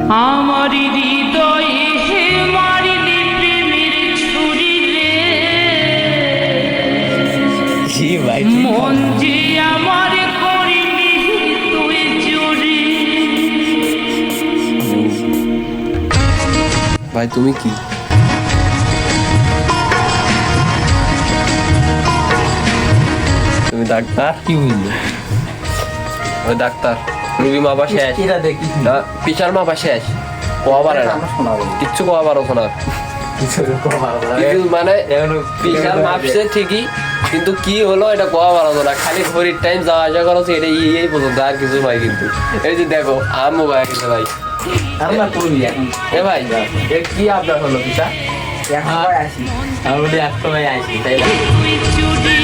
আমার হৃদয়ে হে মারিলি প্রেমের ছুরি রে, জি ভাই মন যে আমার করিলি তুই চুরি। ভাই তুমি কি তুমি ডাক্তার? কি বুঝলি? ওই ডাক্তার রুগী মাপা শেষ, এরা দেখি না পিসার মাপা শেষ, কোয়া পারে না, আমরা শোনাবো কিচ্ছু কোয়া পারো না কিছু কিছু, মানে পিসার মাপছে ঠিকই কিন্তু কি হলো এটা কোয়া পারো না, খালি ঘড়ির টাইম যাওয়া আসা করো এটা এই পর্যন্ত, আর কিছু নয়। কিন্তু এই যে দেখো আম মোবাইল গেছে ভাই। আমরা করি এখন এ ভাই এর কি আপনার হলো পিসা? এখন আসি আমরা এক সময় আসি তাই না? তুই চুরি